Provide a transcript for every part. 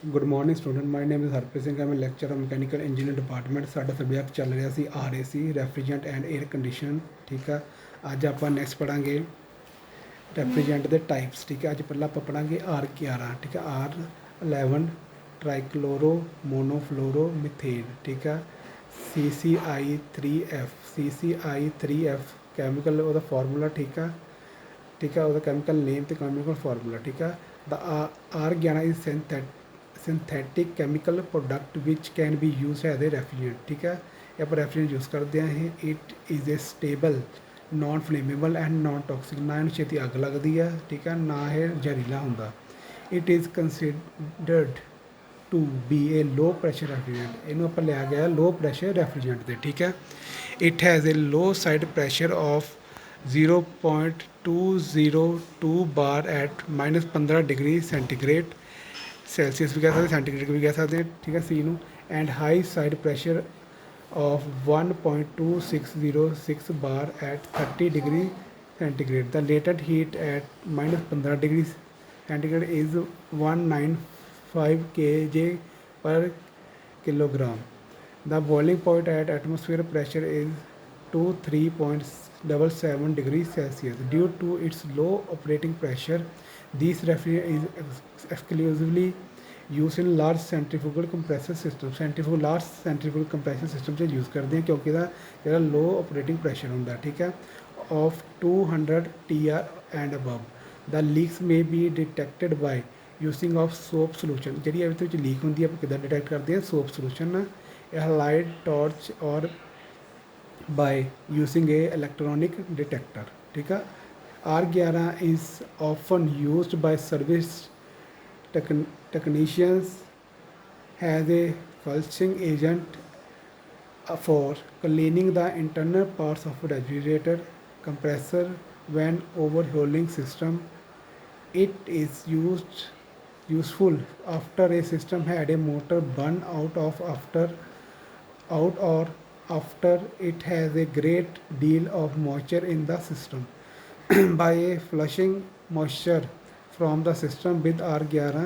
Good morning student, my name is Harpreet Singh. ਮੈਂ lecture mechanical engineering department. ਸਾਡਾ subject ਚੱਲ ਰਿਹਾ ਸੀ RAC, ਰੈਫਰੀਜਰੈਂਟ ਐਂਡ 에ਅਰ ਕੰਡੀਸ਼ਨ। ਠੀਕ ਆ, ਅੱਜ ਆਪਾਂ ਨੈਕਸਟ ਪੜਾਂਗੇ ਰੈਫਰੀਜਰੈਂਟ ਦੇ ਟਾਈਪਸ। ਠੀਕ ਹੈ, ਅੱਜ ਪਹਿਲਾਂ ਆਪਾਂ ਪੜਾਂਗੇ R11। ਠੀਕ ਹੈ, R11 ਟਰਾਈਕਲੋਰੋ ਮੋਨੋਫਲੋਰੋ ਮਿਥੇਨ। ਠੀਕ ਆ, CCI3F ਕੈਮੀਕਲ ਉਹਦਾ ਫਾਰਮੂਲਾ। ਠੀਕ ਆ, ਉਹਦਾ ਕੈਮੀਕਲ ਨੇਮ ਤੇ ਕੈਮੀਕਲ ਫਾਰਮੂਲਾ। ਠੀਕ ਆ, the R11 is synthetic chemical product which can be use as a refrigerant. ਠੀਕ ਹੈ, ਇਹ ਆਪਾਂ ਰੈਫਰੀਜਰੈਂਟ ਯੂਜ਼ ਕਰਦੇ ਹਾਂ। ਇਹ it is a stable, non flammable and non toxic. ਨਾ ਇਹਨੂੰ ਛੇਤੀ ਅੱਗ ਲੱਗਦੀ ਆ, ਠੀਕ ਹੈ, ਨਾ ਇਹ ਜ਼ਹਿਰੀਲਾ ਹੁੰਦਾ। It is considered to be a low pressure refrigerant. ਇਹਨੂੰ ਆਪਾਂ ਲਿਆ ਗਿਆ ਲੋ ਪ੍ਰੈਸ਼ਰ ਰੈਫਰੀਜਰੈਂਟ ਦੇ। ਠੀਕ ਹੈ, it has a low side pressure of 0.202 bar at -15 degree centigrade. Celsius ਵੀ ਕਹਿ ਸਕਦੇ, ਸੈਂਟੀਗ੍ਰੇਡ ਵੀ ਕਹਿ ਸਕਦੇ। ਠੀਕ ਹੈ, ਸੀ ਨੂੰ। And high side pressure of 1.2606 bar at 30 degree centigrade. The Latent heat at -15 degree centigrade is 195 kJ per kilogram. The boiling point at atmospheric pressure is 23.77 degrees Celsius. Due to its low operating pressure, this refrigerant is exclusively used in large centrifugal compressor system। large centrifugal compressor system से use करते हैं क्योंकि ਇਹਦਾ ਜਿਹੜਾ low operating pressure ਹੁੰਦਾ। ਠੀਕ ਹੈ, of 200 TR and above। The leaks may be detected by using of soap solution। ਜਿਹੜੀ ਇਹਦੇ ਵਿੱਚ ਲੀਕ ਹੁੰਦੀ ਹੈ ਆਪਾਂ ਕਿੱਦਾਂ ਡਿਟੈਕਟ ਕਰਦੇ ਹਾਂ? ਸੋਪ ਸੋਲੂਸ਼ਨ ਨਾਲ, ਲਾਈਟ ਟਾਰਚ ਔਰ by using a electronic detector। ठीक है, R11 is often used by service technicians as a flushing agent for cleaning the internal parts of refrigerator compressor when overhauling system। It is useful after a system had a motor burn out or after it has a great deal of moisture in the system। by flushing moisture from the system with R11,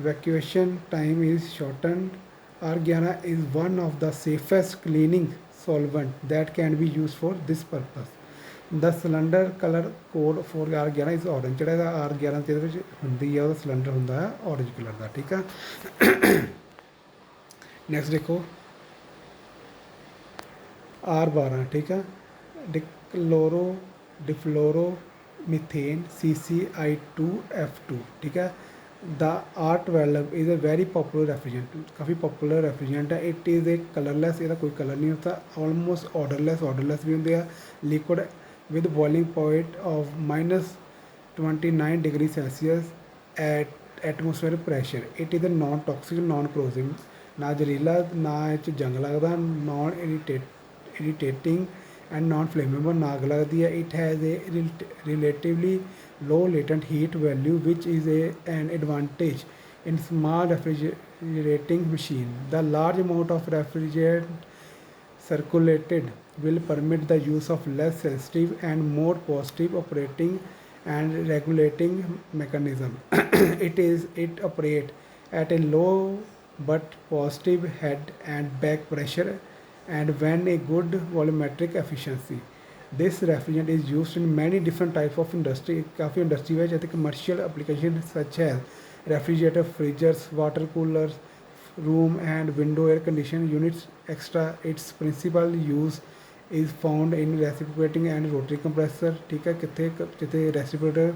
evacuation time is shortened। R11 is one of the safest cleaning solvent that can be used for this purpose। the cylinder color code for R11 is orange। ਜਿਹੜਾ ਇਹਦਾ R11 ਦੇ ਵਿੱਚ ਹੁੰਦੀ ਆ, ਉਹਦਾ cylinder ਹੁੰਦਾ ਹੈ orange colour ਦਾ। ਠੀਕ ਆ, ਨੈਕਸਟ ਦੇਖੋ R12। ठीक है, डिफ्लोरो मिथेन CCI2F2। ठीक है, the R12 is a very popular refrigerant. काफ़ी पॉपुलर रेफ्रिजरेंट है। इट इज़ ए कलरलैस, इसका कोई कलर नहीं होता। ऑलमोस्ट ऑर्डरलैस भी होंगे। Liquid with boiling point of -29 degree Celsius at atmosphere pressure. It is a non toxic, non corroding. ना जहरीला, ना इस जंग लगता, non irritating and non flammable. ना अग लगती है। It has a relatively low latent heat value which is an advantage in small refrigerating machine। The large amount of refrigerant circulated will permit the use of less sensitive and more positive operating and regulating mechanism। it operate at a low but positive head and back pressure and when a good volumetric efficiency। This refrigerant is used in many different types of industry। काफ़ी industry है जैसे commercial application such as refrigerator, freezers, water coolers, room and window air conditioning units extra। Its principal use is found in reciprocating and rotary compressor। ठीक है, कितने reciprocator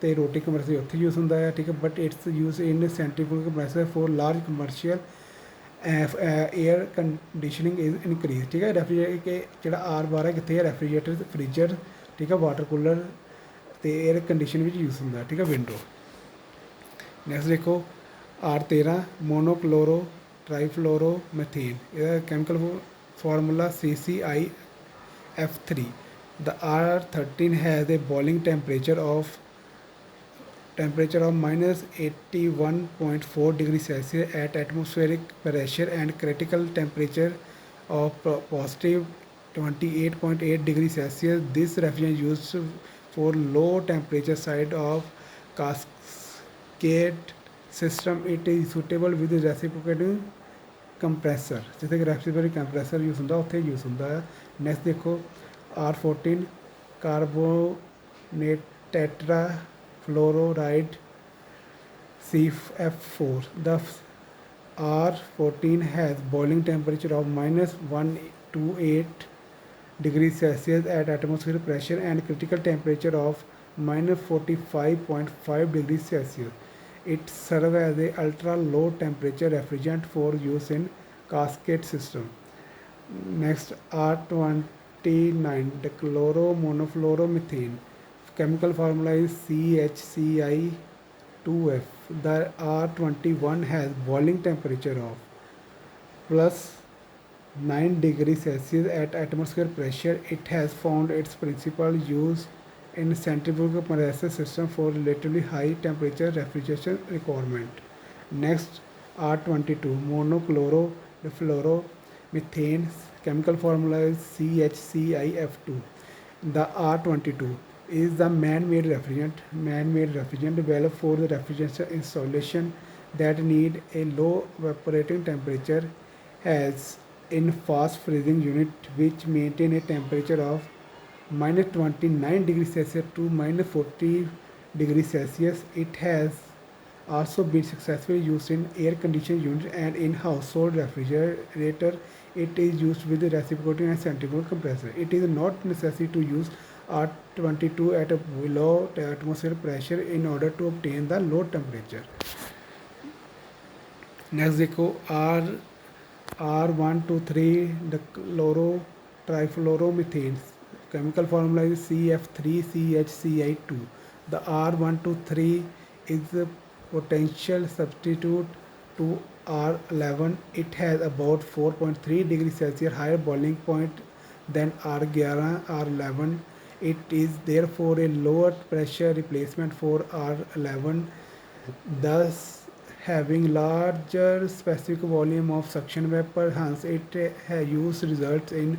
ਤੇ rotary compressor ਉੱਥੇ use ਹੁੰਦਾ है। ठीक है, but its use in centrifugal compressor for large commercial air conditioning is increase. ठीक है, रैफ्रीजरेटर के जो R12 कितने है? रैफ्रीजरेटर, फ्रीजर, ठीक है, वाटर कूलर तो एयर कंडीशन में यूज़ होंगे। ठीक है, विंडो। नैक्सट देखो R13 मोनोक्लोरो ट्राईफ्लोरो मैथेन। यह chemical formula CCI F3। The R13 has a boiling temperature of -81.4 degree Celsius at atmospheric pressure and critical temperature of +28.8 degree Celsius। This refrigerant is used for low temperature side of cascade system it is suitable with reciprocating compressor, जिथे reciprocating compressor use होंगे उत्थे use होंगे। Next देखो R14 carbonate tetra fluoride CF4। The R14 has boiling temperature of -128 degrees Celsius at atmospheric pressure and critical temperature of -45.5 degrees Celsius. It serves as a ultra low temperature refrigerant for use in cascade system. Next, R29, the chloromonofluoromethane. Chemical formula is CHCI2F. The R21 has boiling temperature of plus 9 degrees Celsius at atmospheric pressure. It has found its principal use in centrifugal compressor system for relatively high temperature refrigeration requirement. Next, R22 monochlorofluoromethane. Chemical formula is CHCIF2. The R22 is the man-made refrigerant developed for the refrigeration installation that need a low evaporating temperature, as in fast freezing unit which maintain a temperature of -29 degrees Celsius to -40 degrees Celsius. It has also been successfully used in air conditioning units and in household refrigerator. It is used with reciprocating and centrifugal compressor. It is not necessary to use R22 at a below atmospheric pressure in order to obtain the low temperature. Next देखो R123 the chlorotrifluoromethane. Chemical formula is CF3CHCI2. The R123 is a potential substitute to R11. It has about 4.3 degrees Celsius higher boiling point than R11, R11. It is therefore a lower pressure replacement for R11, thus having larger specific volume of suction vapor. Hence, its use results in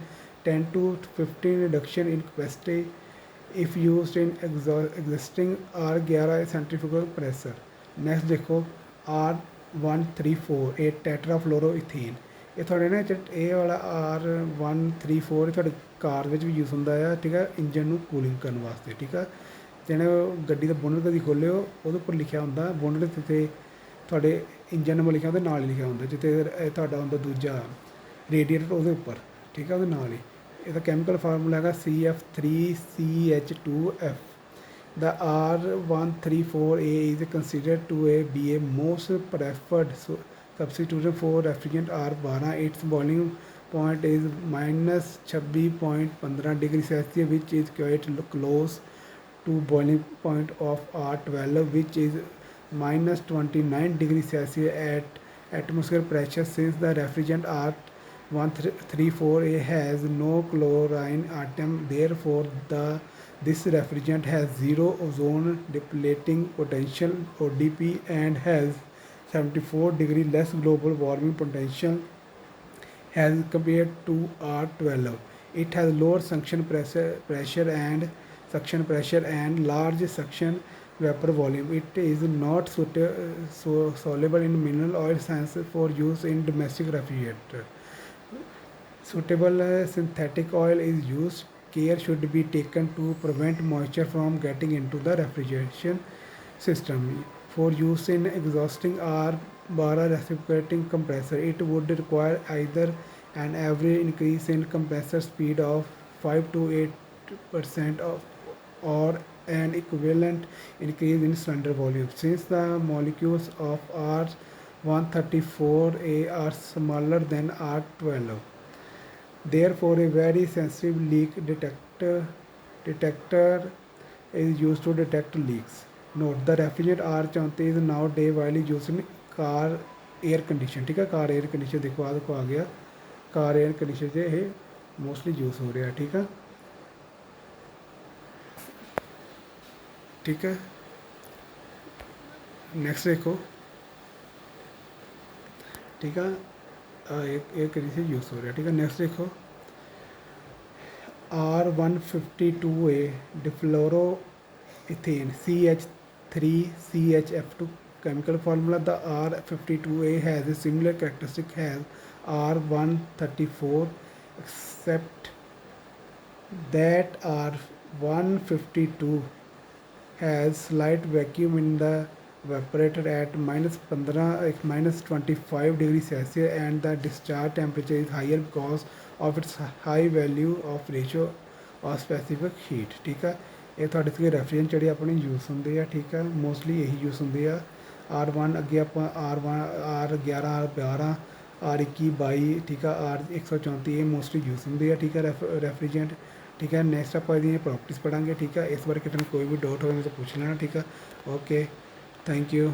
10 to 15 reduction in capacity if used in existing R11 centrifugal compressor. Next देखो R134 ਇਹ ਟੈਟਰਾਫਲੋਰੋਈਥੇਨ। ਇਹ ਤੁਹਾਡੇ ਨਾ ਇਹ ਵਾਲਾ R134 ਇਹ ਤੁਹਾਡੇ ਕਾਰ ਵਿੱਚ ਵੀ ਯੂਜ਼ ਹੁੰਦਾ ਆ, ਠੀਕ ਹੈ, ਇੰਜਨ ਨੂੰ ਕੂਲਿੰਗ ਕਰਨ ਵਾਸਤੇ, ਠੀਕ ਆ। ਜਿਹਨੇ ਗੱਡੀ ਦਾ ਬੋਨਟ ਕਦੀ ਖੋਲ੍ਹਿਓ ਉਹਦੇ ਉੱਪਰ ਲਿਖਿਆ ਹੁੰਦਾ ਬੋਨਟ 'ਤੇ ਤੁਹਾਡੇ ਇੰਜਨ ਨੰਬਰ ਲਿਖਿਆ ਹੁੰਦਾ, ਨਾਲ ਹੀ ਲਿਖਿਆ ਹੁੰਦਾ, ਜਿੱਥੇ ਤੁਹਾਡਾ ਹੁੰਦਾ ਦੂਜਾ ਰੇਡੀਏਟਰ ਉਹਦੇ ਉੱਪਰ, ਠੀਕ ਹੈ, ਉਹਦੇ ਨਾਲ ਹੀ। ਇਹਦਾ ਕੈਮੀਕਲ ਫਾਰਮੂਲਾ ਹੈਗਾ CF3CH2F. The R134A is considered to be a most preferred substitution for refrigerant R12. Its boiling point is -26.15 degrees Celsius, which is quite close to boiling point of R12, which is -29 degrees Celsius at atmospheric pressure. Since the refrigerant R134A has no chlorine atom, therefore this refrigerant has zero ozone depleting potential (ODP) and has 74 degree less global warming potential as compared to R12. It has lower suction pressure and large suction vapor volume. It is not soluble in mineral oil sands for use in domestic refrigerator. Suitable synthetic oil is used. Care should be taken to prevent moisture from getting into the refrigeration system. For use in exhausting R12 reciprocating compressor, it would require either an average increase in compressor speed of 5 to 8% or an equivalent increase in cylinder volume. Since the molecules of R134A are smaller than R12, therefore a very sensitive leak detector is used to detect leaks. Note, the refrigerant R34 is nowadays widely used in car air condition, ठीक है, car air condition देखो आ गया, car air condition से ये mostly use हो रहा है, ठीक है, ठीक है। नेक्स्ट देखो, ठीक है, एयर कंडीशन यूज़ हो रहा है, ठीक है। नेक्स्ट देखो R152A डिफ्लोरोइथेन CH3CHF2 chemical formula, the R52A has a similar characteristic as R134, except that R152 has slight vacuum in the evaporator at minus 25 degrees Celsius, and the discharge temperature is higher because of its high value of ratio of specific heat। ठीक है, ਇਹ ਤੁਹਾਡੇ ਸੀਗੇ ਰੈਫਰੀਜਰੈਂਟ ਜਿਹੜੇ ਆਪਣੇ use ਹੁੰਦੇ ਆ। ਠੀਕ ਹੈ, ਮੋਸਟਲੀ ਇਹੀ ਯੂਜ਼ ਹੁੰਦੇ ਆ। R1 ਅੱਗੇ ਆਪਾਂ R11 R12 R21 22, ਠੀਕ ਆ, R134 ਇਹ ਮੋਸਟਲੀ ਯੂਜ਼ ਹੁੰਦੇ ਆ। ਠੀਕ ਹੈ, ਰੈਫਰੀਜਰੈਂਟ। ठीक है, नेक्स्ट आप प्रॉपर्टीज़ पढ़ाएंगे। ठीक है, इस बार कितने कोई भी डाउट हो तो पूछ लेना। ठीक है, ओके, थैंक यू।